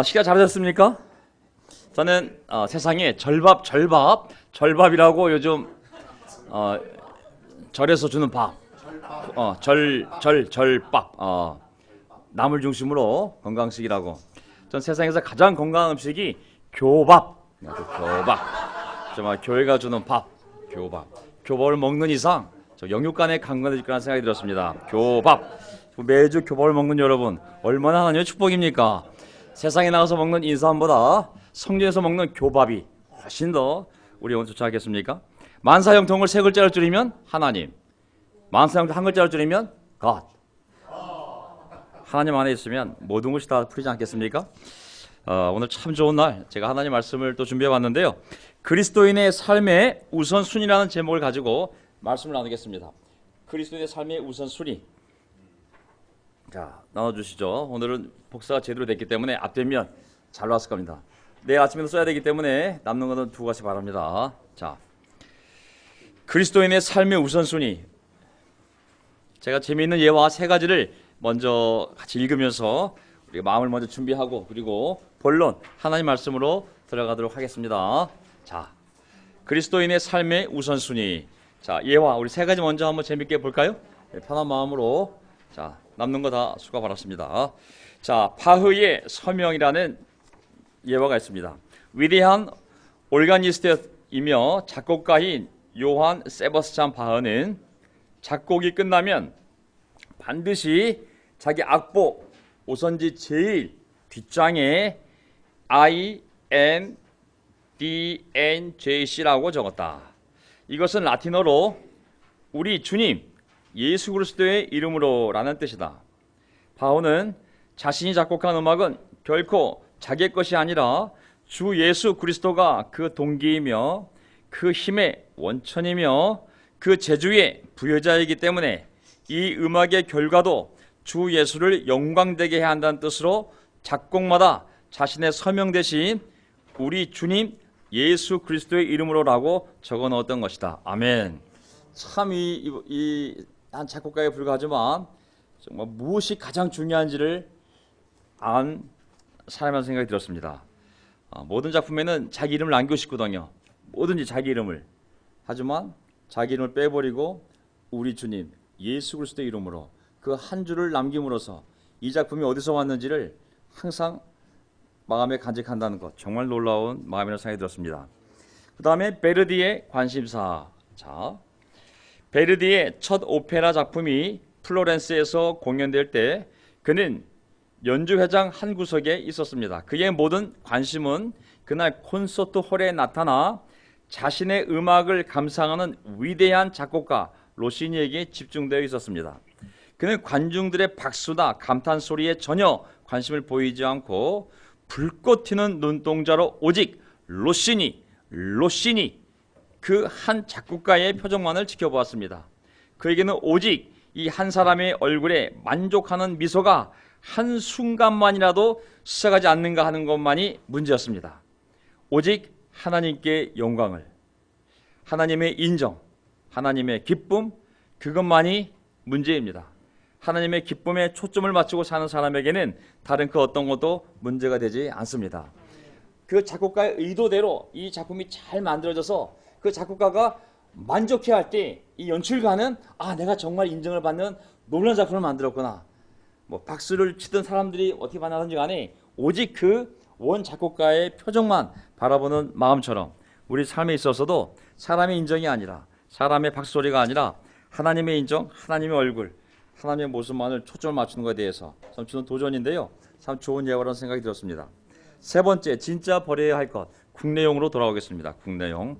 식사 잘하셨습니까? 저는 세상에 절밥이라고 요즘 절에서 주는 밥, 절밥, 나물 중심으로 건강식이라고. 전 세상에서 가장 건강한 음식이 교밥. 정말 교회가 주는 밥, 교밥. 교밥을 먹는 이상 저 영육간에 강건해질 거라는 생각이 들었습니다. 교밥. 매주 교밥을 먹는 여러분, 얼마나 하나님의 축복입니까? 세상에 나가서 먹는 인삼보다 성전에서 먹는 교밥이 훨씬 더 우리 영혼 좋지 않겠습니까? 만사형통을 세 글자를 줄이면 하나님, 만사형통 한 글자를 줄이면 God. 하나님 안에 있으면 모든 것이 다 풀리지 않겠습니까? 오늘 참 좋은 날, 제가 하나님 말씀을 또 준비해 봤는데요. 그리스도인의 삶의 우선순위라는 제목을 가지고 말씀을 나누겠습니다. 그리스도인의 삶의 우선순위. 자, 나눠주시죠. 오늘은 복사가 제대로 됐기 때문에 앞뒷면 잘 나왔을 겁니다. 내일 아침에도 써야 되기 때문에 남는 것은 두 가지 바랍니다. 자, 그리스도인의 삶의 우선순위. 제가 재미있는 예와 세 가지를 먼저 같이 읽으면서 우리가 마음을 먼저 준비하고 그리고 본론 하나님 말씀으로 들어가도록 하겠습니다. 자, 그리스도인의 삶의 우선순위. 자, 예와 우리 세 가지 먼저 한번 재밌게 볼까요? 네, 편한 마음으로. 자, 남는 거 다 수고 바랍니다. 자, 바흐의 서명이라는 예화가 있습니다. 위대한 오르가니스트이며 작곡가인 요한 세바스찬 바흐는 작곡이 끝나면 반드시 자기 악보 오선지 제일 뒷장에 INDNJC라고 적었다. 이것은 라틴어로 우리 주님 예수 그리스도의 이름으로 라는 뜻이다. 바흐는 자신이 작곡한 음악은 결코 자기의 것이 아니라 주 예수 그리스도가 그 동기이며 그 힘의 원천이며 그 재주의 부여자이기 때문에 이 음악의 결과도 주 예수를 영광되게 해야 한다는 뜻으로 작곡마다 자신의 서명 대신 우리 주님 예수 그리스도의 이름으로라고 적어 넣었던 것이다. 아멘. 참 이 한 작곡가에 불과하지만 정말 무엇이 가장 중요한지를 안 사람이라는 생각이 들었습니다. 모든 작품에는 자기 이름을 남기고 싶거든요. 뭐든지 자기 이름을. 하지만 자기 이름을 빼버리고 우리 주님 예수 그리스도의 이름으로 그 한 줄을 남김으로써 이 작품이 어디서 왔는지를 항상 마음에 간직한다는 것, 정말 놀라운 마음이라는 생각이 들었습니다. 그 다음에 베르디의 관심사. 자, 베르디의 첫 오페라 작품이 플로렌스에서 공연될 때 그는 연주회장 한 구석에 있었습니다. 그의 모든 관심은 그날 콘서트 홀에 나타나 자신의 음악을 감상하는 위대한 작곡가 로시니에게 집중되어 있었습니다. 그는 관중들의 박수나 감탄 소리에 전혀 관심을 보이지 않고 불꽃 튀는 눈동자로 오직 로시니 그 한 작곡가의 표정만을 지켜보았습니다. 그에게는 오직 이 한 사람의 얼굴에 만족하는 미소가 한순간만이라도 스쳐가지 않는가 하는 것만이 문제였습니다. 오직 하나님께 영광을, 하나님의 인정, 하나님의 기쁨, 그것만이 문제입니다. 하나님의 기쁨에 초점을 맞추고 사는 사람에게는 다른 그 어떤 것도 문제가 되지 않습니다. 그 작곡가의 의도대로 이 작품이 잘 만들어져서 그 작곡가가 만족해할 때 이 연출가는 내가 정말 인정을 받는 놀라운 작품을 만들었구나. 뭐 박수를 치던 사람들이 어떻게 반응하든지 간에 오직 그 원 작곡가의 표정만 바라보는 마음처럼 우리 삶에 있어서도 사람의 인정이 아니라 사람의 박수소리가 아니라 하나님의 인정, 하나님의 얼굴, 하나님의 모습만을 초점을 맞추는 것에 대해서 참 주는 도전인데요. 참 좋은 예화라는 생각이 들었습니다. 세 번째, 진짜 버려야 할 것. 국내용으로 돌아오겠습니다. 국내용.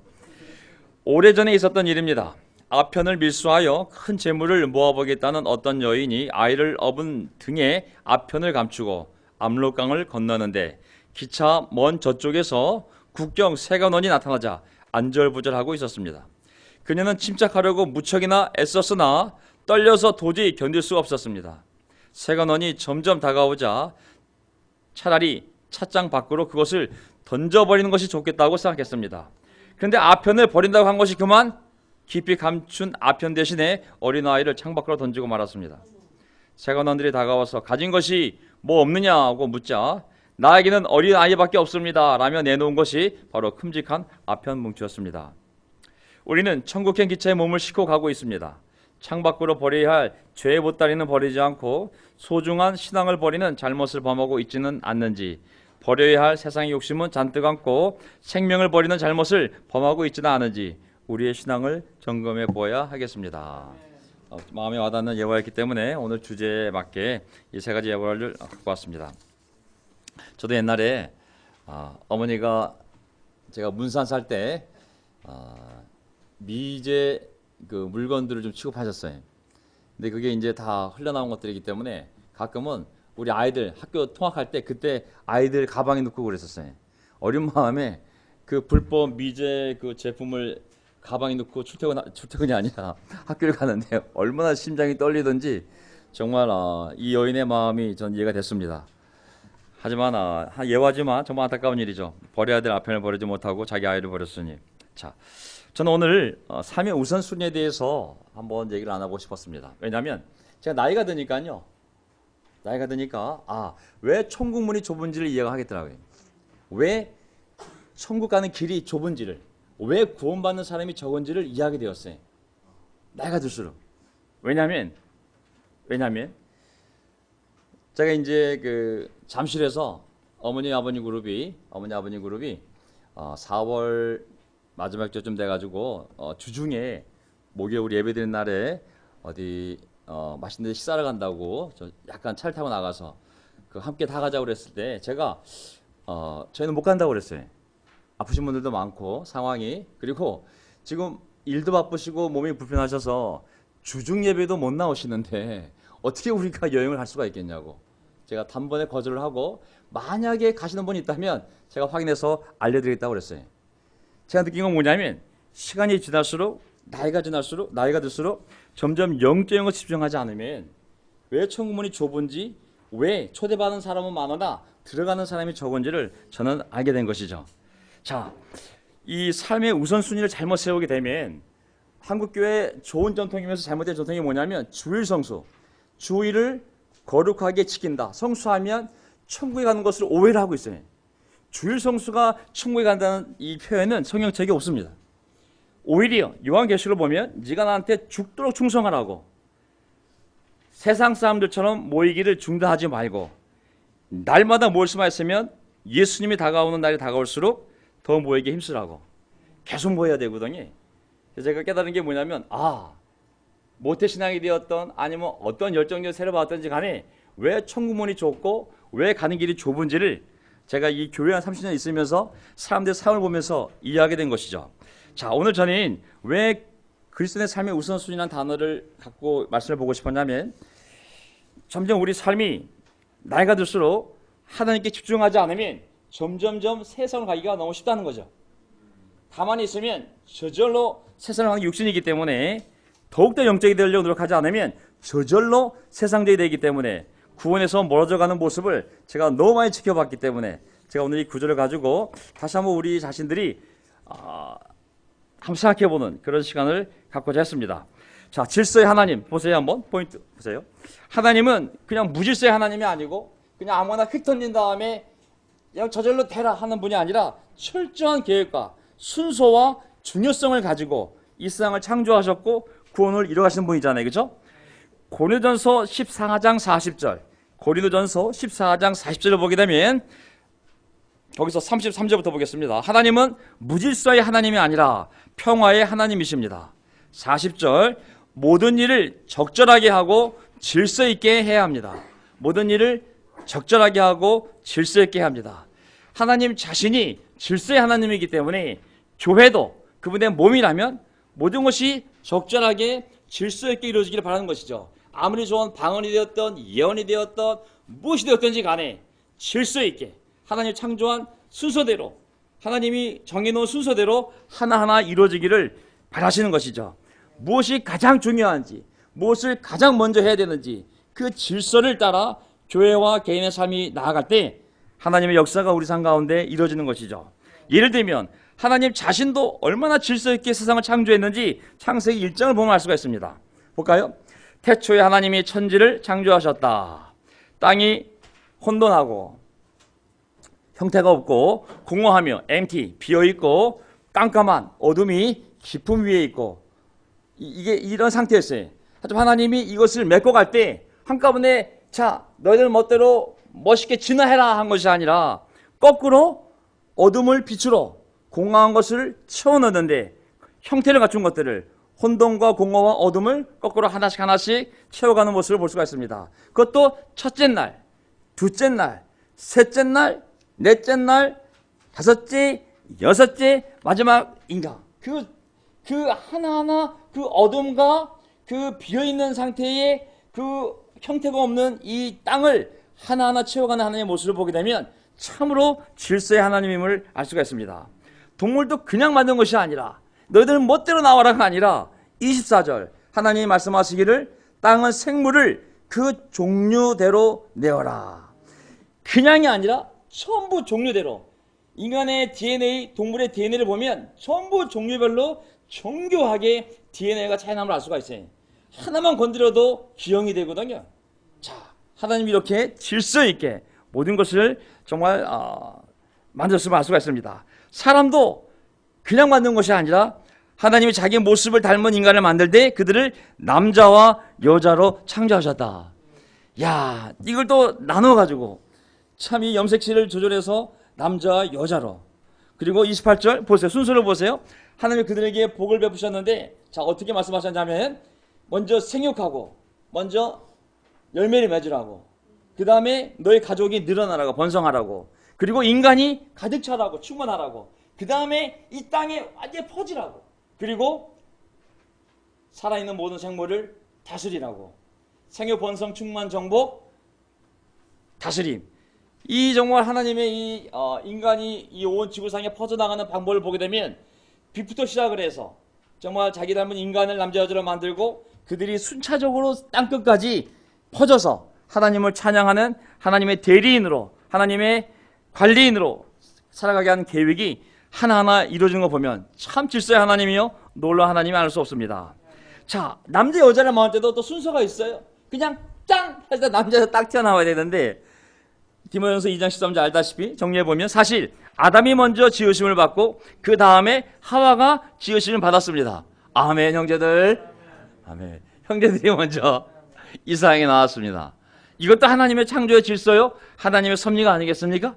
오래전에 있었던 일입니다. 아편을 밀수하여 큰 재물을 모아보겠다는 어떤 여인이 아이를 업은 등에 아편을 감추고 압록강을 건너는데 기차 먼 저쪽에서 국경 세관원이 나타나자 안절부절하고 있었습니다. 그녀는 침착하려고 무척이나 애썼으나 떨려서 도저히 견딜 수가 없었습니다. 세관원이 점점 다가오자 차라리 찻장 밖으로 그것을 던져버리는 것이 좋겠다고 생각했습니다. 그런데 아편을 버린다고 한 것이 그만 깊이 감춘 아편 대신에 어린아이를 창밖으로 던지고 말았습니다. 세관원들이 다가와서 가진 것이 뭐 없느냐고 묻자 나에게는 어린 아이밖에 없습니다 라며 내놓은 것이 바로 큼직한 아편 뭉치였습니다. 우리는 천국행 기차에 몸을 싣고 가고 있습니다. 창밖으로 버려야 할 죄의 보따리는 버리지 않고 소중한 신앙을 버리는 잘못을 범하고 있지는 않는지, 버려야 할 세상의 욕심은 잔뜩 안고 생명을 버리는 잘못을 범하고 있지는 않은지 우리의 신앙을 점검해 보아야 하겠습니다. 마음에 와닿는 예화였기 때문에 오늘 주제에 맞게 이 세 가지 예화를 갖고 왔습니다. 저도 옛날에 어머니가 제가 문산 살 때 미제 그 물건들을 좀 취급하셨어요. 근데 그게 이제 다 흘러나온 것들이기 때문에 가끔은 우리 아이들 학교 통학할 때 그때 아이들 가방에 넣고 그랬었어요. 어린 마음에 그 불법 미제 그 제품을 가방에 넣고 출퇴근이 아니라 학교를 가는데 얼마나 심장이 떨리던지 정말 이 여인의 마음이 전 이해가 됐습니다. 하지만 예화지만 정말 안타까운 일이죠. 버려야 될 아편을 버리지 못하고 자기 아이를 버렸으니. 자, 저는 오늘 삶의 우선순위에 대해서 한번 얘기를 나눠보고 싶었습니다. 왜냐하면 제가 나이가 드니까 왜 천국 문이 좁은지를 이해가 하겠더라고요. 왜 천국 가는 길이 좁은지를, 왜 구원받는 사람이 적은지를 이해하게 되었어요. 나이가 들수록. 왜냐하면 제가 이제 그 잠실에서 어머니 아버님 그룹이 4월 마지막 주쯤 돼가지고 주중에 목요일 우리 예배드리는 날에 어디 맛있는 데 식사를 간다고 저 약간 차를 타고 나가서 그 함께 다 가자고 그랬을 때 제가 저희는 못 간다고 그랬어요. 아프신 분들도 많고 상황이, 그리고 지금 일도 바쁘시고 몸이 불편하셔서 주중 예배도 못 나오시는데 어떻게 우리가 여행을 할 수가 있겠냐고 제가 단번에 거절을 하고, 만약에 가시는 분이 있다면 제가 확인해서 알려드리겠다고 그랬어요. 제가 느낀 건 뭐냐면 시간이 지날수록 나이가 들수록 점점 영적인 것 집중하지 않으면 왜 천국문이 좁은지, 왜 초대받은 사람은 많으나 들어가는 사람이 적은지를 저는 알게 된 것이죠. 자, 이 삶의 우선순위를 잘못 세우게 되면 한국교회 좋은 전통이면서 잘못된 전통이 뭐냐면 주일 성수, 주일을 거룩하게 지킨다, 성수하면 천국에 가는 것을 오해를 하고 있어요. 주일 성수가 천국에 간다는 이 표현은 성경책에 없습니다. 오히려 요한계시록을 보면 네가 나한테 죽도록 충성하라고, 세상 사람들처럼 모이기를 중단하지 말고 날마다 모일 수만 있으면 예수님이 다가오는 날이 다가올수록 더 모이기 힘쓰라고 계속 모여야 되거든요. 제가 깨달은 게 뭐냐면 모태신앙이 되었던 아니면 어떤 열정적인 세를 받았던지 간에 왜 천국문이 좁고 왜 가는 길이 좁은지를 제가 이 교회 한 30년 있으면서 사람들의 삶을 보면서 이해하게 된 것이죠. 자, 오늘 저는 왜 그리스도의 삶의 우선순위라는 단어를 갖고 말씀을 보고 싶었냐면 점점 우리 삶이 나이가 들수록 하나님께 집중하지 않으면 점점점 세상을 가기가 너무 쉽다는 거죠. 가만히 있으면 저절로 세상을 가는 육신이기 때문에 더욱더 영적이 되려고 노력하지 않으면 저절로 세상적이 되기 때문에 구원에서 멀어져가는 모습을 제가 너무 많이 지켜봤기 때문에 제가 오늘 이 구절을 가지고 다시 한번 우리 자신들이 한번 생각해보는 그런 시간을 갖고자 했습니다. 자, 질서의 하나님 보세요. 한번 포인트 보세요. 하나님은 그냥 무질서의 하나님이 아니고 그냥 아무거나 휙 던진 다음에 그냥 저절로 되라 하는 분이 아니라 철저한 계획과 순서와 중요성을 가지고 이 세상을 창조하셨고 구원을 이뤄가시는 분이잖아요. 그렇죠? 고린도전서 14장 40절, 고린도전서 14장 40절을 보게 되면 거기서 33절부터 보겠습니다. 하나님은 무질서의 하나님이 아니라 평화의 하나님이십니다. 40절, 모든 일을 적절하게 하고 질서 있게 해야 합니다. 모든 일을 적절하게 하고 질서 있게 해야 합니다. 하나님 자신이 질서의 하나님이기 때문에 교회도 그분의 몸이라면 모든 것이 적절하게 질서 있게 이루어지기를 바라는 것이죠. 아무리 좋은 방언이 되었던 예언이 되었던 무엇이 되었든지 간에 질서 있게 하나님 창조한 순서대로, 하나님이 정해놓은 순서대로 하나하나 이루어지기를 바라시는 것이죠. 무엇이 가장 중요한지, 무엇을 가장 먼저 해야 되는지 그 질서를 따라 교회와 개인의 삶이 나아갈 때 하나님의 역사가 우리 삶 가운데 이루어지는 것이죠. 예를 들면 하나님 자신도 얼마나 질서 있게 세상을 창조했는지 창세기 1장을 보면 알 수가 있습니다. 볼까요? 태초에 하나님이 천지를 창조하셨다. 땅이 혼돈하고 형태가 없고 공허하며 empty, 비어있고 깜깜한 어둠이 깊음 위에 있고 이게 이런 상태였어요. 하지만 하나님이 이것을 메꿔 갈 때 한꺼번에 자 너희들 멋대로 멋있게 진화해라 한 것이 아니라 거꾸로 어둠을 빛으로 공허한 것을 채워넣는데 형태를 갖춘 것들을 혼돈과 공허와 어둠을 거꾸로 하나씩 하나씩 채워가는 모습을 볼 수가 있습니다. 그것도 첫째 날, 둘째 날, 셋째 날, 넷째 날, 다섯째, 여섯째, 마지막 인간. 그 하나하나 그 어둠과 그 비어있는 상태의 그 형태가 없는 이 땅을 하나하나 채워가는 하나님의 모습을 보게 되면 참으로 질서의 하나님임을 알 수가 있습니다. 동물도 그냥 만든 것이 아니라 너희들은 멋대로 나와라가 아니라 24절 하나님이 말씀하시기를 땅은 생물을 그 종류대로 내어라. 그냥이 아니라 전부 종류대로. 인간의 DNA, 동물의 DNA를 보면 전부 종류별로 정교하게 DNA가 차이남을 알 수가 있어요. 하나만 건드려도 기형이 되거든요. 자, 하나님이 이렇게 질서 있게 모든 것을 정말 만들었음을 알 수가 있습니다. 사람도 그냥 만든 것이 아니라 하나님이 자기 모습을 닮은 인간을 만들 때 그들을 남자와 여자로 창조하셨다. 야, 이걸 또 나눠가지고 참 이 염색실을 조절해서 남자와 여자로. 그리고 28절 보세요. 순서를 보세요. 하나님이 그들에게 복을 베푸셨는데 자 어떻게 말씀하셨냐면 먼저 생육하고 먼저 열매를 맺으라고, 그 다음에 너희 가족이 늘어나라고, 번성하라고, 그리고 인간이 가득 차라고, 충만하라고, 그 다음에 이 땅에 완전히 퍼지라고, 그리고 살아있는 모든 생물을 다스리라고. 생육, 번성, 충만, 정복, 다스림. 이 정말 하나님의 이 인간이 이 온 지구상에 퍼져나가는 방법을 보게 되면 빛부터 시작을 해서 정말 자기 닮은 인간을 남자 여자로 만들고 그들이 순차적으로 땅끝까지 퍼져서 하나님을 찬양하는 하나님의 대리인으로, 하나님의 관리인으로 살아가게 하는 계획이 하나하나 이루어지는 거 보면 참 질서의 하나님이요 놀라운 하나님이 알 수 없습니다. 자, 남자 여자를 만들 때도 또 순서가 있어요. 그냥 짱! 해서 남자에서 딱 튀어나와야 되는데 디모데전서 2장 13절 알다시피 정리해보면 사실 아담이 먼저 지으심을 받고 그 다음에 하와가 지으심을 받았습니다. 아멘. 형제들, 아멘. 형제들이 먼저 이 세상에 나왔습니다. 이것도 하나님의 창조의 질서요 하나님의 섭리가 아니겠습니까?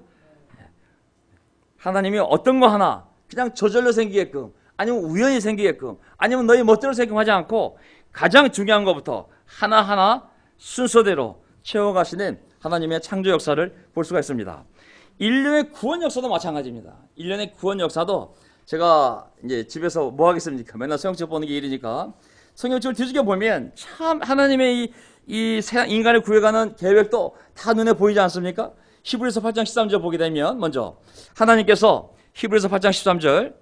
하나님이 어떤 거 하나 그냥 저절로 생기게끔, 아니면 우연히 생기게끔, 아니면 너희 멋대로 생기게끔 하지 않고 가장 중요한 것부터 하나하나 순서대로 채워가시는 하나님의 창조 역사를 볼 수가 있습니다. 인류의 구원 역사도 마찬가지입니다. 인류의 구원 역사도 제가 이제 집에서 뭐 하겠습니까? 맨날 성경책 보는 게 일이니까 성경책을 뒤집어 보면 참 하나님의 이 인간을 구해가는 계획도 다 눈에 보이지 않습니까? 히브리서 8장 13절 보게 되면 먼저 하나님께서 히브리서 8장 13절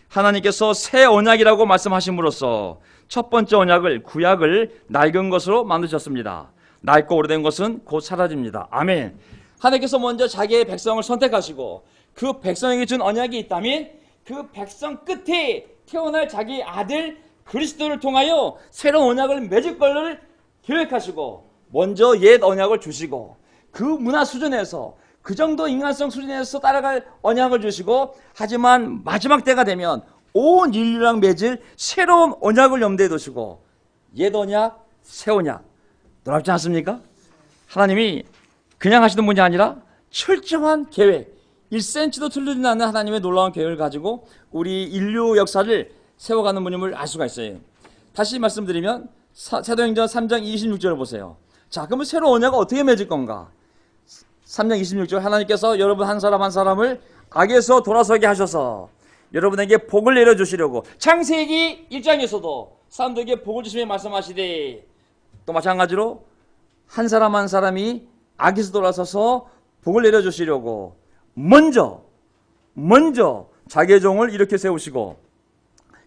하나님께서 새 언약이라고 말씀하심으로써 첫 번째 언약을 구약을 낡은 것으로 만드셨습니다. 낡고 오래된 것은 곧 사라집니다. 아멘. 하나님께서 먼저 자기의 백성을 선택하시고 그 백성에게 준 언약이 있다면 그 백성 끝에 태어날 자기 아들 그리스도를 통하여 새로운 언약을 맺을 것을 계획하시고 먼저 옛 언약을 주시고 그 문화 수준에서 그 정도 인간성 수준에서 따라갈 언약을 주시고 하지만 마지막 때가 되면 온 인류랑 맺을 새로운 언약을 염두에 두시고 옛 언약, 새 언약. 놀랍지 않습니까? 하나님이 그냥 하시는 분이 아니라 철저한 계획, 1cm도 틀리지 않는 하나님의 놀라운 계획을 가지고 우리 인류 역사를 세워가는 분임을 알 수가 있어요. 다시 말씀드리면 사도행전 3장 26절을 보세요. 자, 그러면 새로운 언약을 어떻게 맺을 건가? 3장 26절 하나님께서 여러분 한 사람 한 사람을 악에서 돌아서게 하셔서 여러분에게 복을 내려주시려고 창세기 1장에서도 사람들에게 복을 주시며 말씀하시되 또 마찬가지로 한 사람 한 사람이 악에서 돌아서서 복을 내려주시려고 먼저 자기의 종을 이렇게 세우시고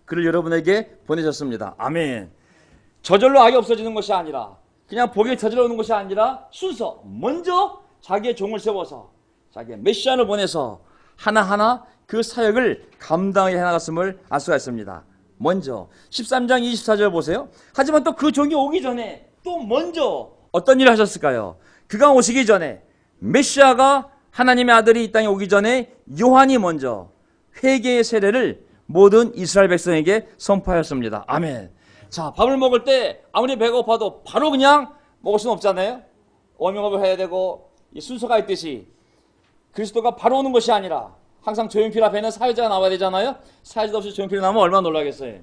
그를 여러분에게 보내셨습니다. 아멘. 저절로 악이 없어지는 것이 아니라 그냥 복이 저절로 오는 것이 아니라 순서 먼저 자기의 종을 세워서 자기의 메시아를 보내서 하나하나 그 사역을 감당해 나갔음을 알 수가 있습니다. 먼저 13장 24절 보세요. 하지만 또 그 종이 오기 전에 또 먼저 어떤 일을 하셨을까요? 그가 오시기 전에 메시아가 하나님의 아들이 이 땅에 오기 전에 요한이 먼저 회개의 세례를 모든 이스라엘 백성에게 선포하였습니다. 아멘. 자, 밥을 먹을 때 아무리 배고파도 바로 그냥 먹을 수는 없잖아요. 워밍업을 해야 되고 순서가 있듯이 그리스도가 바로 오는 것이 아니라 항상 조용필 앞에는 사회자가 나와야 되잖아요. 사회자 없이 조용필이 나오면 얼마나 놀라겠어요.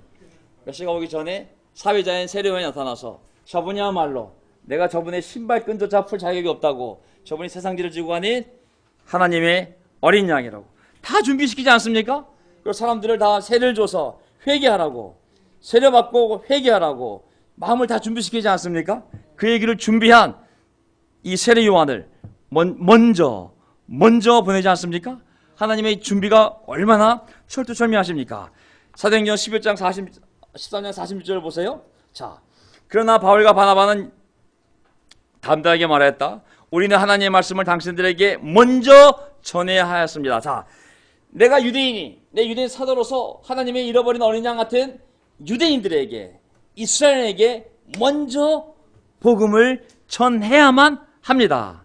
메시가 오기 전에 사회자인 세례요한이 나타나서 저분이야말로 내가 저분의 신발 끈조차 풀 자격이 없다고, 저분이 세상지를 지고 가는 하나님의 어린 양이라고 다 준비시키지 않습니까? 그리고 사람들을 다 세례를 줘서 회개하라고, 세례받고 회개하라고 마음을 다 준비시키지 않습니까? 그 얘기를 준비한 이 세례 요한을 먼저 보내지 않습니까? 하나님의 준비가 얼마나 철두철미하십니까? 사도행전 11장 13장 46절을 보세요. 자, 그러나 바울과 바나바는 담대하게 말하였다. 우리는 하나님의 말씀을 당신들에게 먼저 전해야 하였습니다. 자, 내가 유대인이, 내 유대인 사도로서 하나님의 잃어버린 어린 양 같은 유대인들에게, 이스라엘에게 먼저 복음을 전해야만 합니다.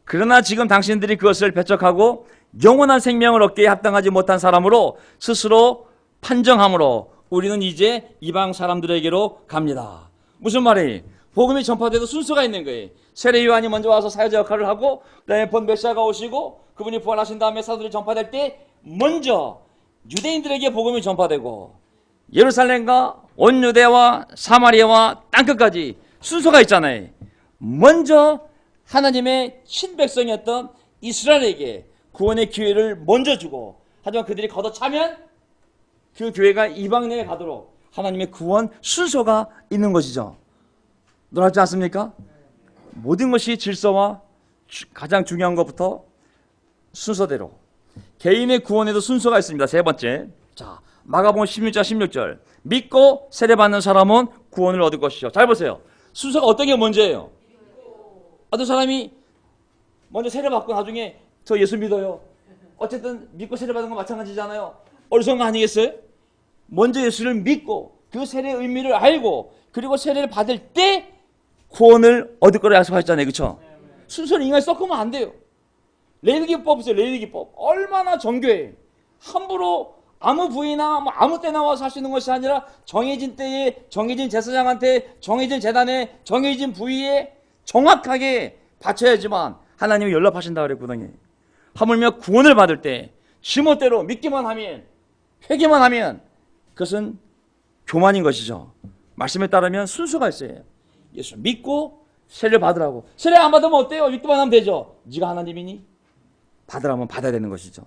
그러나 지금 당신들이 그것을 배척하고 영원한 생명을 얻기에 합당하지 못한 사람으로 스스로 판정함으로 우리는 이제 이방 사람들에게로 갑니다. 무슨 말이에요? 복음이 전파돼도 순서가 있는 거예요. 세례 요한이 먼저 와서 사회자 역할을 하고, 그다음에 본 메시아가 오시고 그분이 부활하신 다음에 사도들이 전파될 때 먼저 유대인들에게 복음이 전파되고, 예루살렘과 온 유대와 사마리아와 땅끝까지 순서가 있잖아요. 먼저 하나님의 친백성이었던 이스라엘에게 구원의 기회를 먼저 주고, 하지만 그들이 걷어차면 그 교회가 이방 내에 가도록 하나님의 구원 순서가 있는 것이죠. 놀랍지 않습니까? 모든 것이 질서와 가장 중요한 것부터 순서대로, 개인의 구원에도 순서가 있습니다. 세 번째, 자, 마가복음 16장 16절, 믿고 세례받는 사람은 구원을 얻을 것이죠. 잘 보세요. 순서가 어떤 게 먼저예요? 어떤 사람이 먼저 세례받고 나중에 저 예수 믿어요. 어쨌든 믿고 세례받은 건 마찬가지잖아요. 어리석은 거 아니겠어요? 먼저 예수를 믿고 그 세례의 의미를 알고, 그리고 세례를 받을 때 구원을 얻을 거라 약속하셨잖아요. 그렇죠? 순서를 인간이 섞으면 안 돼요. 레위기법 있어요. 레위기법. 얼마나 정교해. 함부로 아무 부위나 아무 때 나와서 할 수 있는 것이 아니라 정해진 때에, 정해진 제사장한테, 정해진 제단에, 정해진 부위에 정확하게 바쳐야지만 하나님이 연락하신다 그랬거든요. 하물며 구원을 받을 때 지멋대로 믿기만 하면, 회개만 하면 그것은 교만인 것이죠. 말씀에 따르면 순서가 있어요. 예수 믿고 세례 받으라고. 세례 안 받으면 어때요? 믿기만 하면 되죠. 네가 하나님이니? 받으라면 받아야 되는 것이죠.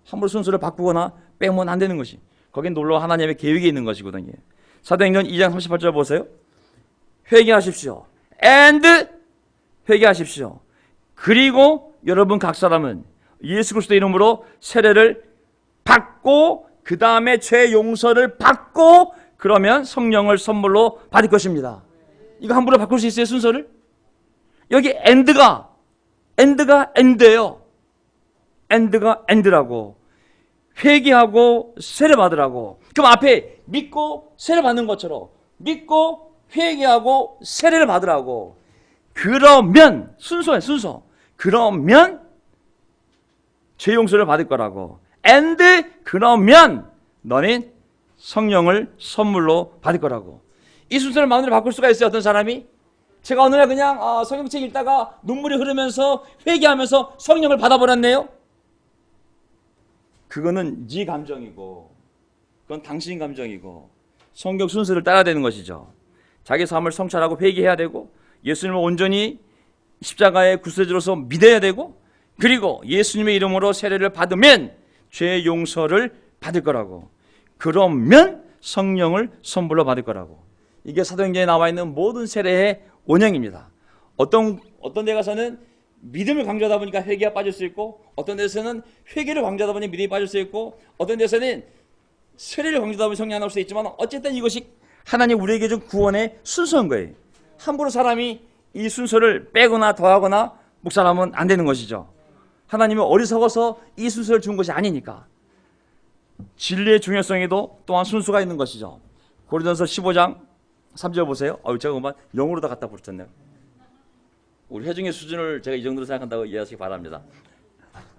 함부로 순서를 바꾸거나 빼면 안 되는 것이, 거긴 놀러 하나님의 계획이 있는 것이거든요. 사도행전 2장 38절 보세요. 회개하십시오. and 회개하십시오. 그리고 여러분 각 사람은 예수 그리스도의 이름으로 세례를 받고 그 다음에 죄 용서를 받고 그러면 성령을 선물로 받을 것입니다. 이거 함부로 바꿀 수 있어요, 순서를? 여기 and가 and예요. and가 and라고. 회개하고 세례 받으라고. 그럼 앞에 믿고 세례 받는 것처럼 믿고 회개하고 세례를 받으라고. 그러면 순서예요, 순서. 그러면 죄 용서를 받을 거라고. and 그러면 너는 성령을 선물로 받을 거라고. 이 순서를 마음대로 바꿀 수가 있어요, 어떤 사람이? 제가 어느 날 그냥 성경책 읽다가 눈물이 흐르면서 회개하면서 성령을 받아버렸네요. 그거는 네 감정이고, 그건 당신 감정이고, 성경 순서를 따라야 되는 것이죠. 자기 삶을 성찰하고 회개해야 되고, 예수님을 온전히 십자가의 구세주로서 믿어야 되고, 그리고 예수님의 이름으로 세례를 받으면 죄 용서를 받을 거라고. 그러면 성령을 선물로 받을 거라고. 이게 사도행전에 나와 있는 모든 세례의 원형입니다. 어떤 데 가서는 믿음을 강조하다 보니까 회개가 빠질 수 있고, 어떤 데서는 회개를 강조하다 보니 믿음이 빠질 수 있고, 어떤 데서는 세례를 강조하다 보니 성령이 안 나올 수 있지만, 어쨌든 이것이 하나님 우리에게 준 구원의 순서인 거예요. 함부로 사람이 이 순서를 빼거나 더하거나 묵살하면 안 되는 것이죠. 하나님은 어리석어서 이 순서를 준 것이 아니니까. 진리의 중요성에도 또한 순서가 있는 것이죠. 고린도전서 15장 3절 보세요. 제가 그만 영어로 다 갖다 붙였네요. 우리 회중의 수준을 제가 이 정도로 생각한다고 이해하시기 바랍니다.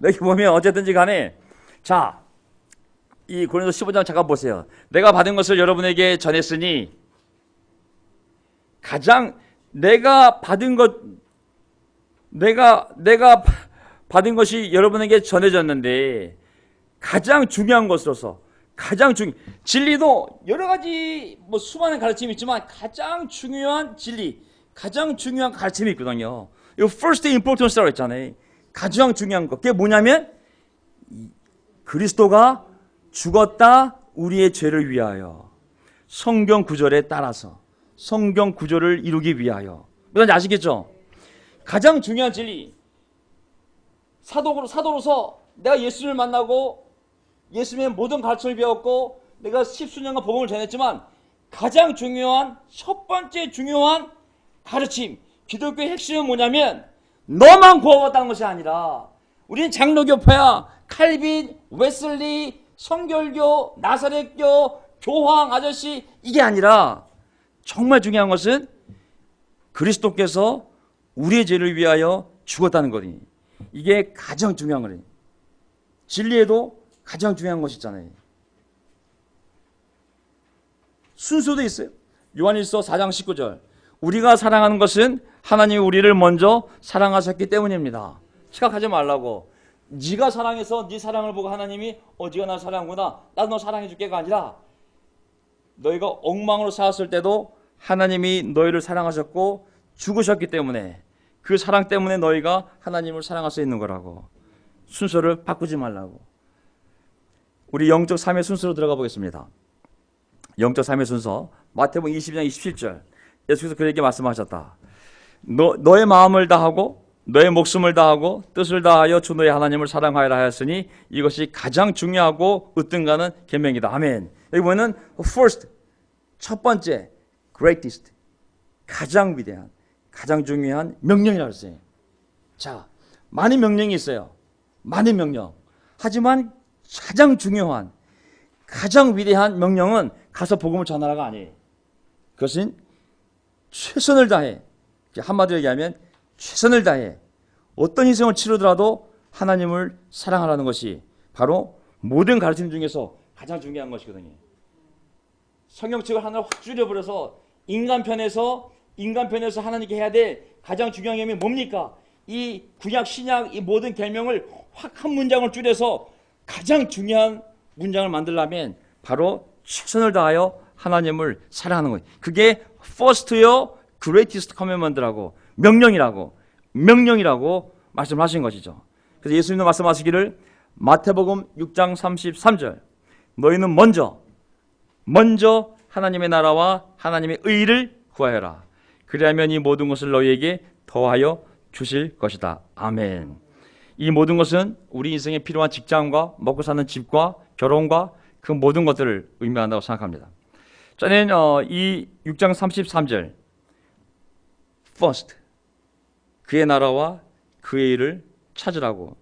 여기 보면 어쨌든지 간에 자, 이 고린도서 15장 잠깐 보세요. 내가 받은 것을 여러분에게 전했으니 가장 내가 받은 것이 여러분에게 전해졌는데 가장 중요한 것으로서 진리도 여러 가지 뭐 수많은 가르침이 있지만 가장 중요한 진리, 가장 중요한 가르침이 있거든요. 이 first importance라고 했잖아요. 가장 중요한 것. 그게 뭐냐면 그리스도가 죽었다 우리의 죄를 위하여. 성경 구절에 따라서 성경 구절을 이루기 위하여. 무슨 아시겠죠? 가장 중요한 진리. 사도로서 내가 예수를 만나고 예수님의 모든 가르침을 배웠고 내가 십수년간 복음을 전했지만 가장 중요한 첫 번째 중요한 가르침, 기독교의 핵심은 뭐냐면 너만 구원받았다는 것이 아니라 우리는 장로교파야 칼빈, 웨슬리, 성결교, 나사렛교, 교황 아저씨 이게 아니라 정말 중요한 것은 그리스도께서 우리의 죄를 위하여 죽었다는 거니. 이게 가장 중요한 거니. 진리에도 가장 중요한 것이 있잖아요. 순서도 있어요. 요한일서 4장 19절. 우리가 사랑하는 것은 하나님이 우리를 먼저 사랑하셨기 때문입니다. 착각하지 말라고. 네가 사랑해서 네 사랑을 보고 하나님이 네가 나 사랑하구나. 나도 너 사랑해 줄게가 아니라 너희가 엉망으로 살았을 때도 하나님이 너희를 사랑하셨고 죽으셨기 때문에 그 사랑 때문에 너희가 하나님을 사랑할 수 있는 거라고. 순서를 바꾸지 말라고. 우리 영적 3의 순서로 들어가 보겠습니다. 영적 3의 순서 마태복음 20장 27절 예수께서 그에게 말씀하셨다. 너의 마음을 다하고 너의 목숨을 다하고 뜻을 다하여 주 너의 하나님을 사랑하여라 하였으니 이것이 가장 중요하고 으뜸가는 계명이다. 아멘. 여기 보면은 first 첫 번째 greatest 가장 위대한 가장 중요한 명령이라고 했어요. 자, 많은 명령이 있어요. 많은 명령. 하지만 가장 중요한 가장 위대한 명령은 가서 복음을 전하라가 아니에요. 그것은 최선을 다해 한마디로 얘기하면 최선을 다해 어떤 희생을 치르더라도 하나님을 사랑하라는 것이 바로 모든 가르침 중에서 가장 중요한 것이거든요. 성경책을 하나 확 줄여버려서 인간 편에서 하나님께 해야 될 가장 중요한 계명이 뭡니까? 이 구약 신약 이 모든 계명을 확 한 문장을 줄여서 가장 중요한 문장을 만들려면 바로 최선을 다하여 하나님을 사랑하는 거예요. 그게 first요 greatest commandment라고 명령이라고 말씀을 하신 것이죠. 그래서 예수님도 말씀하시기를 마태복음 6장 33절 너희는 먼저 하나님의 나라와 하나님의 의를 구하여라. 그리하면 이 모든 것을 너희에게 더하여 주실 것이다. 아멘. 이 모든 것은 우리 인생에 필요한 직장과 먹고 사는 집과 결혼과 그 모든 것들을 의미한다고 생각합니다. 저는 이 6장 33절 first 그의 나라와 그의 일을 찾으라고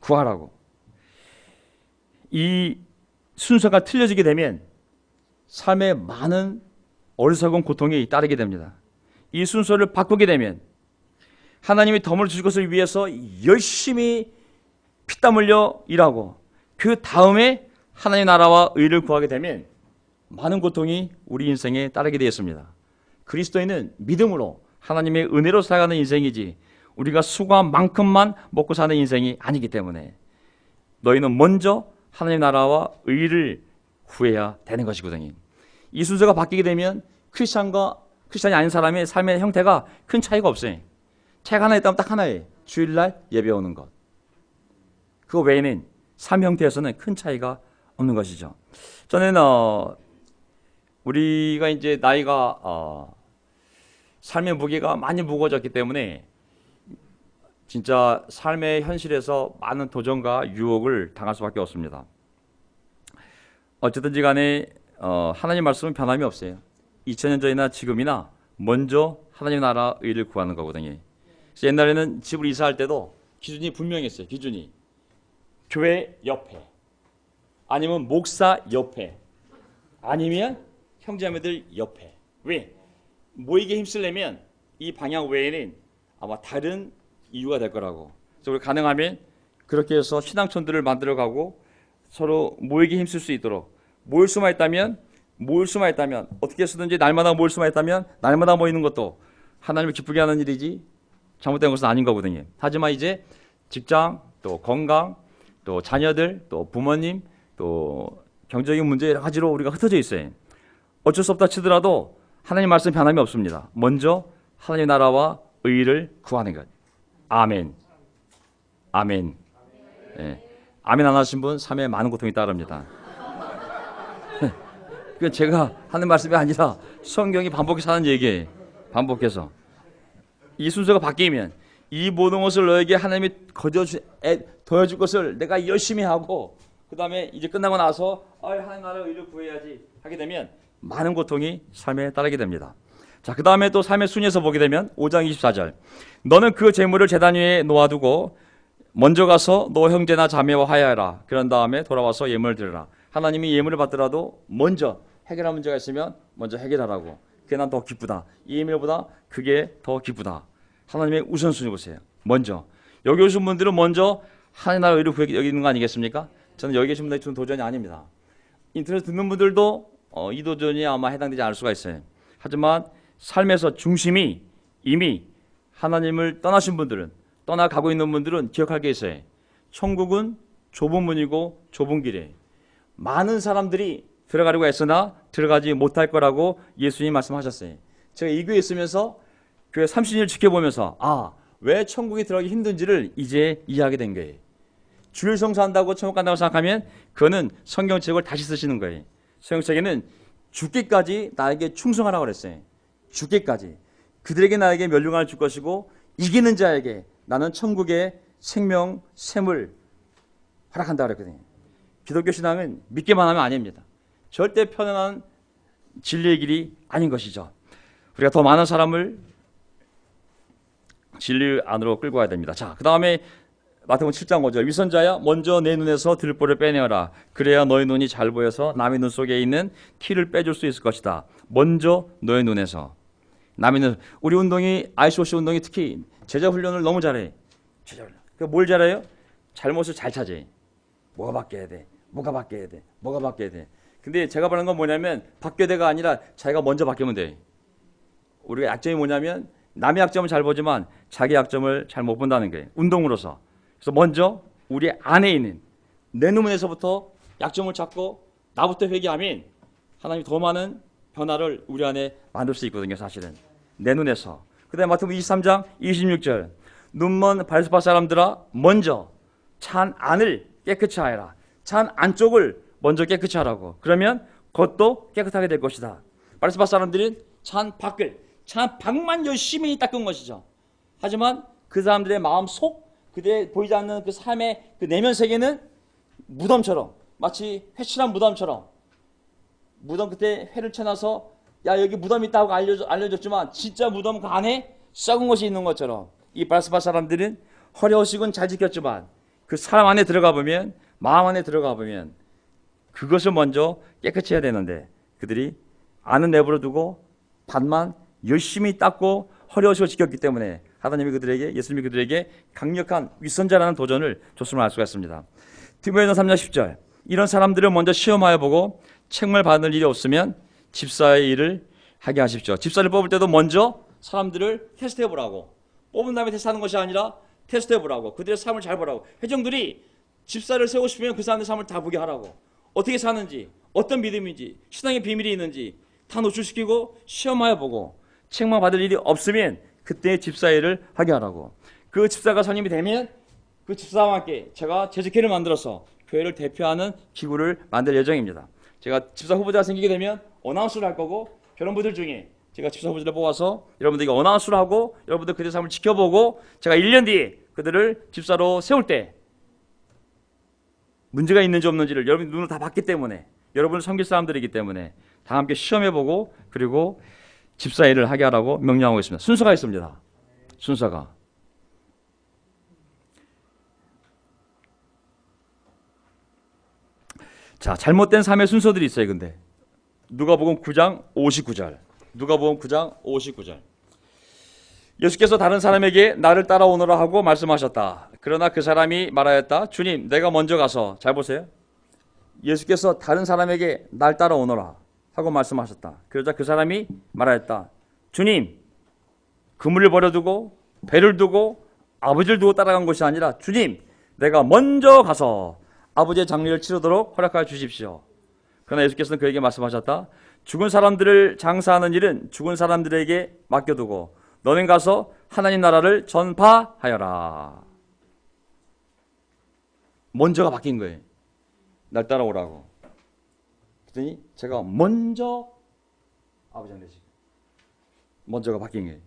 구하라고 이 순서가 틀려지게 되면 삶에 많은 어리석은 고통이 따르게 됩니다. 이 순서를 바꾸게 되면 하나님이 덤을 주실 것을 위해서 열심히 피땀 흘려 일하고 그 다음에 하나님의 나라와 의를 구하게 되면 많은 고통이 우리 인생에 따르게 되었습니다. 그리스도인은 믿음으로 하나님의 은혜로 살아가는 인생이지 우리가 수고한 만큼만 먹고 사는 인생이 아니기 때문에 너희는 먼저 하나님의 나라와 의를 구해야 되는 것이거든요. 이 순서가 바뀌게 되면 크리스찬이 아닌 사람의 삶의 형태가 큰 차이가 없어요. 차이가 하나 있다면 딱 하나예요. 주일날 예배 오는 것. 그거 외에는 삶 형태에서는 큰 차이가 없는 것이죠. 저는 우리가 이제 나이가 삶의 무게가 많이 무거워졌기 때문에 진짜 삶의 현실에서 많은 도전과 유혹을 당할 수밖에 없습니다. 어쨌든지 간에 하나님 말씀은 변함이 없어요. 2000년 전이나 지금이나 먼저 하나님 나라 의를 구하는 거거든요. 그래서 옛날에는 집을 이사할 때도 기준이 분명했어요. 기준이 교회 옆에 아니면 목사 옆에 아니면 형제자매들 옆에. 왜? 모이게 힘쓰려면 이 방향 외에는 아마 다른 이유가 될 거라고. 그래서 우리 가능하면 그렇게 해서 신앙촌들을 만들어가고 서로 모이기 힘쓸 수 있도록 모일 수만 있다면 어떻게 해서든지 날마다 모일 수만 있다면 날마다 모이는 것도 하나님을 기쁘게 하는 일이지 잘못된 것은 아닌 거거든요. 하지만 이제 직장, 또 건강, 또 자녀들, 또 부모님, 또 경제적인 문제 여러 가지로 우리가 흩어져 있어요. 어쩔 수 없다 치더라도 하나님 말씀 변함이 없습니다. 먼저 하나님의 나라와 의를 구하는 것. 아멘. 아멘. 네. 아멘 안 하신 분 삶에 많은 고통이 따릅니다. 그 제가 하는 말씀이 아니라 성경이 반복해서 하는 얘기예요. 반복해서. 이 순서가 바뀌면 이 모든 것을 너에게 하나님이 더해줄 것을 내가 열심히 하고 그 다음에 이제 끝나고 나서 하나님 나라의 의를 구해야지 하게 되면 많은 고통이 삶에 따르게 됩니다. 자, 그 다음에 또 삶의 순위에서 보게 되면 5장 24절 너는 그 재물을 제단 위에 놓아두고 먼저 가서 너 형제나 자매와 화해하라. 그런 다음에 돌아와서 예물을 드리라. 하나님이 예물을 받더라도 먼저 해결할 문제가 있으면 먼저 해결하라고. 그게 난 더 기쁘다. 이 예물보다 그게 더 기쁘다. 하나님의 우선순위 보세요. 먼저. 여기 오신 분들은 먼저 하나님 나라의 의를 여기는 거 아니겠습니까? 저는 여기 계신 분들이 도전이 아닙니다. 인터넷 듣는 분들도 이 도전이 아마 해당되지 않을 수가 있어요. 하지만 삶에서 중심이 이미 하나님을 떠나신 분들은 떠나가고 있는 분들은 기억할 게 있어요. 천국은 좁은 문이고 좁은 길이에요. 많은 사람들이 들어가려고 했으나 들어가지 못할 거라고 예수님이 말씀하셨어요. 제가 이 교회에 있으면서 교회 30년 지켜보면서 왜 천국에 들어가기 힘든지를 이제 이해하게 된 거예요. 주일 성수한다고 천국 간다고 생각하면 그거는 성경책을 다시 쓰시는 거예요. 성경책에는 죽기까지 나에게 충성하라고 그랬어요. 죽기까지. 그들에게 나에게 멸류관을 줄 것이고 이기는 자에게 나는 천국의 생명, 샘을 허락한다고 그랬거든요. 기독교 신앙은 믿기만 하면 아닙니다. 절대 편안한 진리의 길이 아닌 것이죠. 우리가 더 많은 사람을 진리 안으로 끌고 가야 됩니다. 자, 그 다음에 마태복음 7장 5절 위선자야 먼저 내 눈에서 들보를 빼내어라. 그래야 너의 눈이 잘 보여서 남의 눈 속에 있는 티를 빼줄 수 있을 것이다. 먼저 너의 눈에서. 남의 눈. 우리 운동이 ICOC 운동이 특히 제자 훈련을 너무 잘해. 제자 훈련. 뭘 잘해요? 잘못을 잘 찾아요. 뭐가 바뀌어야 돼? 뭐가 바뀌어야 돼? 뭐가 바뀌어야 돼? 근데 제가 바라는 건 뭐냐면 바뀌어야 돼가 아니라 자기가 먼저 바뀌면 돼. 우리가 약점이 뭐냐면 남의 약점을 잘 보지만 자기 약점을 잘 못 본다는 거예요. 운동으로서. 그래서 먼저 우리 안에 있는 내 눈에서부터 약점을 찾고 나부터 회개하면 하나님이 더 많은 변화를 우리 안에 만들 수 있거든요. 사실은. 내 눈에서. 그 다음에 마태복음 23장 26절 눈먼 바리새파 사람들아 먼저 찬 안을 깨끗이 하여라. 찬 안쪽을 먼저 깨끗이 하라고. 그러면 겉도 깨끗하게 될 것이다. 바리새파 사람들은 찬 밖만 열심히 닦은 것이죠. 하지만 그 사람들의 마음 속 그들의 보이지 않는 그 삶의 그 내면 세계는 무덤처럼 마치 회칠한 무덤처럼 무덤 끝에 회를 쳐놔서 야 여기 무덤 있다고 알려줬지만 진짜 무덤 그 안에 썩은 것이 있는 것처럼 이 바리새파 사람들은 허례허식은 잘 지켰지만 그 사람 안에 들어가 보면 마음 안에 들어가 보면 그것을 먼저 깨끗이 해야 되는데 그들이 안은 내버려 두고 반만 열심히 닦고 허례허식을 지켰기 때문에 예수님이 그들에게 강력한 위선자라는 도전을 줬음을 알 수가 있습니다. 디모데전서 3장 10절 이런 사람들을 먼저 시험하여 보고 책망을 받을 일이 없으면 집사의 일을 하게 하십시오. 집사를 뽑을 때도 먼저 사람들을 테스트해 보라고. 뽑은 다음에 테스트하는 것이 아니라 테스트해 보라고. 그들의 삶을 잘 보라고. 회중들이 집사를 세우고 싶으면 그 사람의 삶을 다 보게 하라고. 어떻게 사는지, 어떤 믿음인지, 신앙의 비밀이 있는지 다 노출시키고 시험하여 보고 책망 받을 일이 없으면 그때 집사 일을 하게 하라고. 그 집사가 선임이 되면 그 집사와 함께 제가 제주교회를 만들어서 교회를 대표하는 기구를 만들 예정입니다. 제가 집사 후보자가 생기게 되면 어나운스를 할 거고 여러분들 중에 제가 집사 후보자를 뽑아서 여러분들에게 어나운스를 하고 여러분들 그들의 삶을 지켜보고 제가 1년 뒤에 그들을 집사로 세울 때 문제가 있는지 없는지를 여러분 눈을 다 봤기 때문에 여러분을 섬길 사람들이기 때문에 다 함께 시험해보고 그리고 집사 일을 하게 하라고 명령하고 있습니다. 순서가 있습니다. 순서가. 자, 잘못된 삶의 순서들이 있어요. 근데 누가복음 9장 59절. 누가복음 9장 59절. 예수께서 다른 사람에게 나를 따라오너라 하고 말씀하셨다. 그러나 그 사람이 말하였다. 주님, 내가 먼저 가서, 잘 보세요. 예수께서 다른 사람에게 날 따라오너라 하고 말씀하셨다. 그러자 그 사람이 말하였다. 주님, 그물을 버려두고 배를 두고 아버지를 두고 따라간 것이 아니라 주님, 내가 먼저 가서 아버지의 장례를 치르도록 허락하여 주십시오. 그러나 예수께서는 그에게 말씀하셨다. 죽은 사람들을 장사하는 일은 죽은 사람들에게 맡겨두고 너는 가서 하나님 나라를 전파하여라. 먼저가 바뀐 거예요. 날 따라오라고. 그랬더니 제가 먼저 아버지한테 먼저가 바뀐 거예요.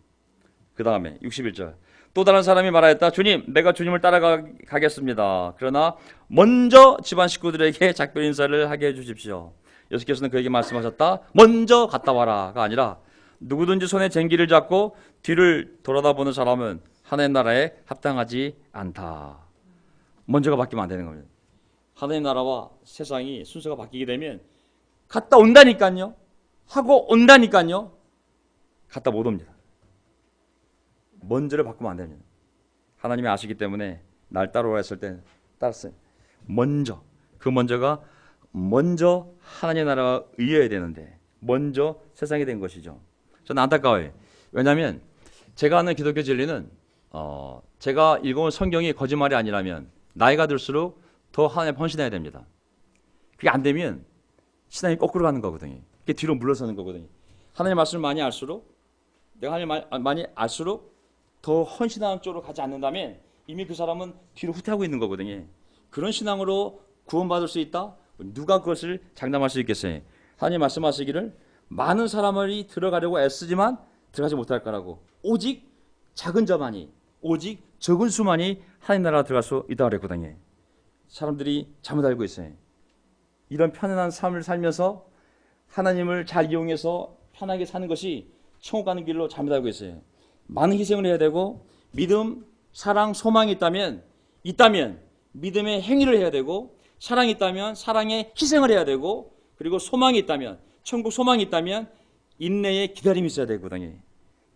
그 다음에 61절. 또 다른 사람이 말하였다. 주님, 내가 주님을 따라가겠습니다. 그러나 먼저 집안 식구들에게 작별 인사를 하게 해주십시오. 예수께서는 그에게 말씀하셨다. 먼저 갔다 와라가 아니라 누구든지 손에 쟁기를 잡고 뒤를 돌아다보는 사람은 하나님 나라에 합당하지 않다. 먼저가 바뀌면 안 되는 겁니다. 하나님 나라와 세상이 순서가 바뀌게 되면 갔다 온다니까요. 하고 온다니까요. 갔다 못 옵니다. 먼저를 바꾸면 안 됩니다. 하나님이 아시기 때문에 날 따라오라 했을 때 따랐어요. 먼저, 그 먼저가 먼저 하나님의 나라가 의해야 되는데 먼저 세상이 된 것이죠. 저는 안타까워요. 왜냐하면 제가 아는 기독교 진리는 제가 읽어온 성경이 거짓말이 아니라면 나이가 들수록 더 하나님에 헌신해야 됩니다. 그게 안 되면 신앙이 거꾸로 가는 거거든요. 그게 뒤로 물러서는 거거든요. 하나님의 말씀을 많이 알수록 내가 하나님을 많이 알수록 더 헌신하는 쪽으로 가지 않는다면 이미 그 사람은 뒤로 후퇴하고 있는 거거든요. 그런 신앙으로 구원받을 수 있다? 누가 그것을 장담할 수 있겠어요? 하나님 말씀하시기를 많은 사람이 들어가려고 애쓰지만 들어가지 못할 거라고. 오직 작은 자만이, 오직 적은 수만이 하나님 나라에 들어갈 수 있다고 그랬거든요. 사람들이 잘못 알고 있어요. 이런 편안한 삶을 살면서 하나님을 잘 이용해서 편하게 사는 것이 천국 가는 길로 잘못 알고 있어요. 많은 희생을 해야 되고 믿음, 사랑, 소망이 있다면 믿음의 행위를 해야 되고 사랑이 있다면 사랑의 희생을 해야 되고 그리고 소망이 있다면 천국 소망이 있다면 인내의 기다림이 있어야 되거든요.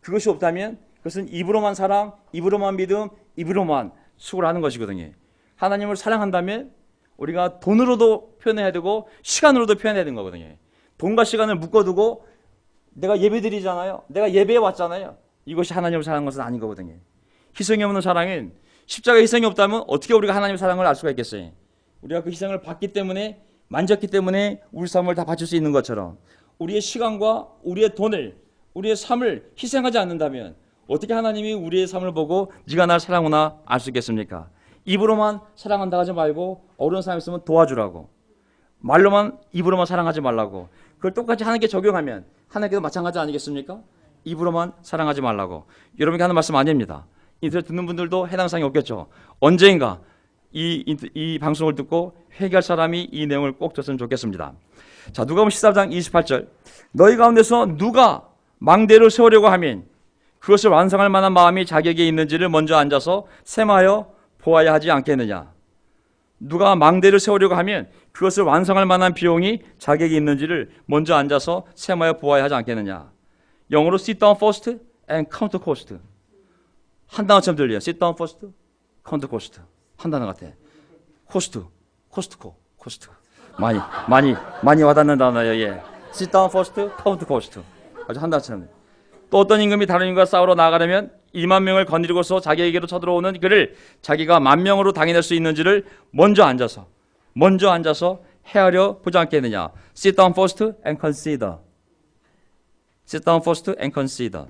그것이 없다면 그것은 입으로만 사랑, 입으로만 믿음, 입으로만 수고를 하는 것이거든요. 하나님을 사랑한다면 우리가 돈으로도 표현해야 되고 시간으로도 표현해야 되는 거거든요. 돈과 시간을 묶어두고 내가 예배드리잖아요. 내가 예배에 왔잖아요. 이것이 하나님을 사랑하는 것은 아닌 거거든요. 희생이 없는 사랑은 십자가 희생이 없다면 어떻게 우리가 하나님의 사랑을 알 수가 있겠어요? 우리가 그 희생을 받기 때문에 만졌기 때문에 우리 삶을 다 바칠 수 있는 것처럼 우리의 시간과 우리의 돈을 우리의 삶을 희생하지 않는다면 어떻게 하나님이 우리의 삶을 보고 네가 날 사랑하나 알 수 있겠습니까? 입으로만 사랑한다 하지 말고 어려운 사람 있으면 도와주라고. 말로만 입으로만 사랑하지 말라고. 그걸 똑같이 하나님께 적용하면 하나님께도 마찬가지 아니겠습니까? 입으로만 사랑하지 말라고. 여러분께 하는 말씀 아닙니다. 인터넷 듣는 분들도 해당 사항이 없겠죠. 언젠가 이 방송을 듣고 회개할 사람이 이 내용을 꼭 들었으면 좋겠습니다. 자, 누가복음 14장 28절. 너희 가운데서 누가 망대를 세우려고 하면 그것을 완성할 만한 마음이 자기에게 있는지를 먼저 앉아서 셈하여 보아야 하지 않겠느냐. 누가 망대를 세우려고 하면 그것을 완성할 만한 비용이 자기에게 있는지를 먼저 앉아서 셈하여 보아야 하지 않겠느냐. 영어로 sit down first and count the cost. 한 단어처럼 들려요. sit down first, count the cost. 한 단어 같아. 코스트, 코스트코, 코스트. 많이 와닿는 단어예요. 예. sit down first, count the cost. 아주 한 단어처럼. 또 어떤 임금이 다른 임금과 싸우러 나가려면 2만 명을 거느리고서 자기에게로 쳐들어오는 그를 자기가 10,000명으로 당해낼 수 있는지를 먼저 앉아서 헤아려 보지 않겠느냐. sit down first and consider. sit down first and consider.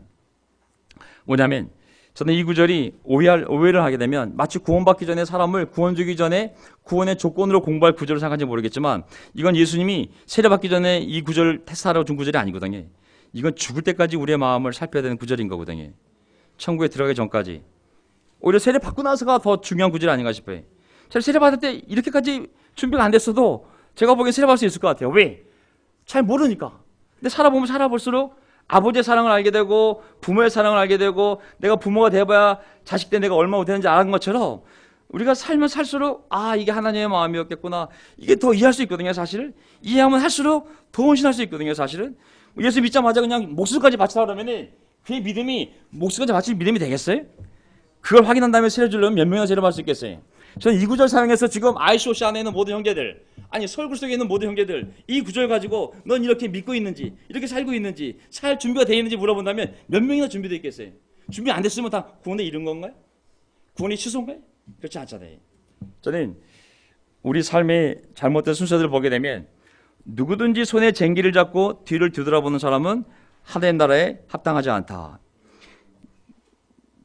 뭐냐면 저는 이 구절이 오해를 하게 되면 마치 구원받기 전에 사람을 구원 주기 전에 구원의 조건으로 공부할 구절을 생각하는지 모르겠지만 이건 예수님이 세례받기 전에 이 구절을 테스트하라고 준 구절이 아니거든요. 이건 죽을 때까지 우리의 마음을 살펴야 되는 구절인 거거든요. 천국에 들어가기 전까지. 오히려 세례 받고 나서가 더 중요한 구절이 아닌가 싶어요. 제가 세례 받을 때 이렇게까지 준비가 안 됐어도 제가 보기엔 세례 받을 수 있을 것 같아요. 왜? 잘 모르니까. 근데 살아보면 살아볼수록 아버지의 사랑을 알게 되고 부모의 사랑을 알게 되고 내가 부모가 돼봐야 자식 때 내가 얼마나 되는지 아는 것처럼 우리가 살면 살수록 아 이게 하나님의 마음이었겠구나. 이게 더 이해할 수 있거든요. 사실 이해하면 할수록 더 헌신할 수 있거든요. 사실은 예수 믿자마자 그냥 목숨까지 바치라 그러면 그의 믿음이 목숨까지 바칠 믿음이 되겠어요? 그걸 확인한 다음에 세례주려면 몇 명이나 세례받을 수 있겠어요? 저는 이 구절 사용해서 지금 ICOC 안에 있는 모든 형제들, 아니 서울구 속에 있는 모든 형제들, 이 구절 가지고 넌 이렇게 믿고 있는지, 이렇게 살고 있는지, 살 준비가 되어 있는지 물어본다면 몇 명이나 준비되어 있겠어요? 준비 안 됐으면 다 구원에 이른 건가요? 구원이 취소인가요? 그렇지 않잖아요. 저는 우리 삶의 잘못된 순서들을 보게 되면 누구든지 손에 쟁기를 잡고 뒤를 뒤돌아보는 사람은 하나님 나라에 합당하지 않다.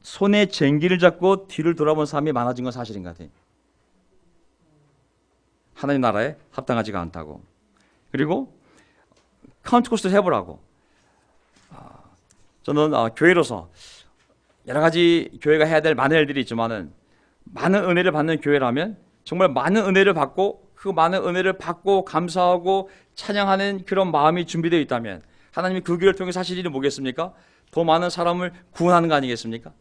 손에 쟁기를 잡고 뒤를 돌아본 사람이 많아진 건 사실인 것 같아요. 하나님 나라에 합당하지가 않다고. 그리고 카운트 코스를 해보라고. 저는 교회로서 여러 가지 교회가 해야 될 많은 일들이 있지만은 많은 은혜를 받는 교회라면 정말 많은 은혜를 받고 그 많은 은혜를 받고 감사하고 찬양하는 그런 마음이 준비되어 있다면 하나님이 그 교회를 통해 하실 일이 뭐겠습니까? 더 많은 사람을 구원하는 거 아니겠습니까?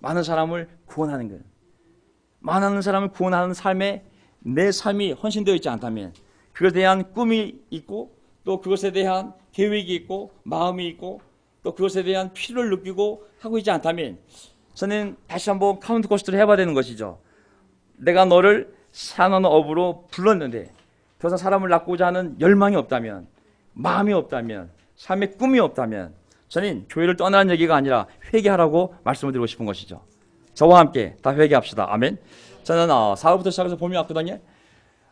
많은 사람을 구원하는 거예요. 많은 사람을 구원하는 삶에 내 삶이 헌신되어 있지 않다면 그것에 대한 꿈이 있고 또 그것에 대한 계획이 있고 마음이 있고 또 그것에 대한 필요를 느끼고 하고 있지 않다면 저는 다시 한번 카운트 코스트를 해봐야 되는 것이죠. 내가 너를 사랑하는 업으로 불렀는데 더 이상 사람을 낳고자 하는 열망이 없다면 마음이 없다면 삶의 꿈이 없다면 저는 교회를 떠나는 얘기가 아니라 회개하라고 말씀을 드리고 싶은 것이죠. 저와 함께 다 회개합시다. 아멘. 저는 4월부터 시작해서 봄이 왔거든요.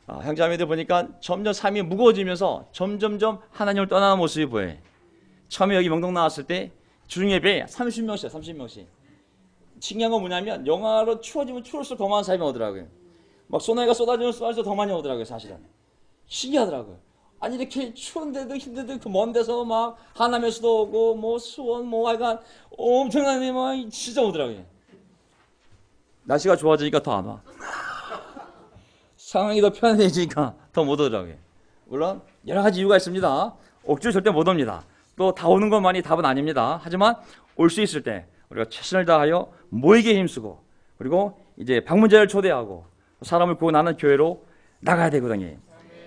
형제자매들 보니까 점점 삶이 무거워지면서 점점점 하나님을 떠나는 모습이 보여요. 처음에 여기 명동 나왔을 때 주중예배 30명씩. 신기한 건 뭐냐면 영화로 추워지면 추울수록 더 많은 사람이 오더라고요. 막 소나기가 쏟아지면 쏟아질수록 더 많이 오더라고요. 사실은 신기하더라고요. 아니 이렇게 추운데도 힘든데 그 먼 데서 막 하남에서도 오고 뭐 수원 뭐 하여간 엄청나게 막 진짜 오더라고요. 날씨가 좋아지니까 더 안 와. 상황이 더 편해지니까 더 못 오더라고요. 물론 여러 가지 이유가 있습니다. 억지로 절대 못 옵니다. 또 다 오는 것만이 답은 아닙니다. 하지만 올 수 있을 때 우리가 최선을 다하여 모이게 힘쓰고 그리고 이제 방문자를 초대하고 사람을 구원하는 교회로 나가야 되거든요.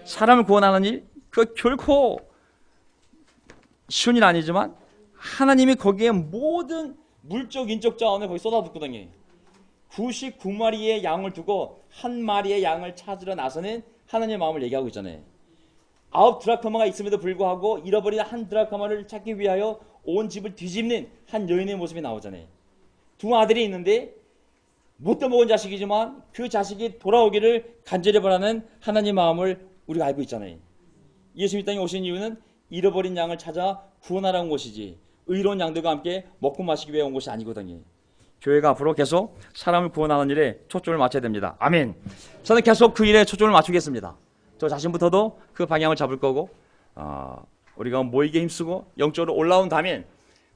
사람을 구원하는 일, 그 결코 쉬운 일 아니지만 하나님이 거기에 모든 물적 인적 자원을 거기 쏟아붓거든요. 99마리의 양을 두고 한 마리의 양을 찾으러 나서는 하나님의 마음을 얘기하고 있잖아요. 9드라크마가 있음에도 불구하고 잃어버린 한 드라크마를 찾기 위하여 온 집을 뒤집는 한 여인의 모습이 나오잖아요. 두 아들이 있는데 못돼 먹은 자식이지만 그 자식이 돌아오기를 간절히 바라는 하나님의 마음을 우리가 알고 있잖아요. 예수님 이 땅에 오신 이유는 잃어버린 양을 찾아 구원하라는 것이지 의로운 양들과 함께 먹고 마시기 위해 온 것이 아니거든요. 교회가 앞으로 계속 사람을 구원하는 일에 초점을 맞춰야 됩니다. 아멘. 저는 계속 그 일에 초점을 맞추겠습니다. 저 자신부터도 그 방향을 잡을 거고 우리가 모이게 힘쓰고 영적으로 올라온 다음에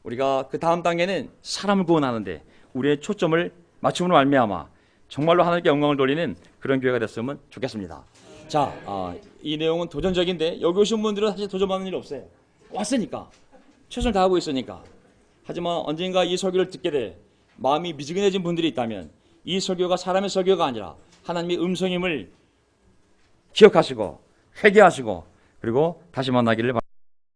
우리가 그 다음 단계는 사람을 구원하는데 우리의 초점을 맞춤으로 말미암아 정말로 하나님께 영광을 돌리는 그런 교회가 됐으면 좋겠습니다. 자, 이 내용은 도전적인데 여기 오신 분들은 사실 도전받는 일 없어요. 왔으니까 최선을 다하고 있으니까. 하지만 언젠가 이 설교를 듣게 될 마음이 미지근해진 분들이 있다면 이 설교가 사람의 설교가 아니라 하나님의 음성임을 기억하시고 회개하시고 그리고 다시 만나기를 바랍니다.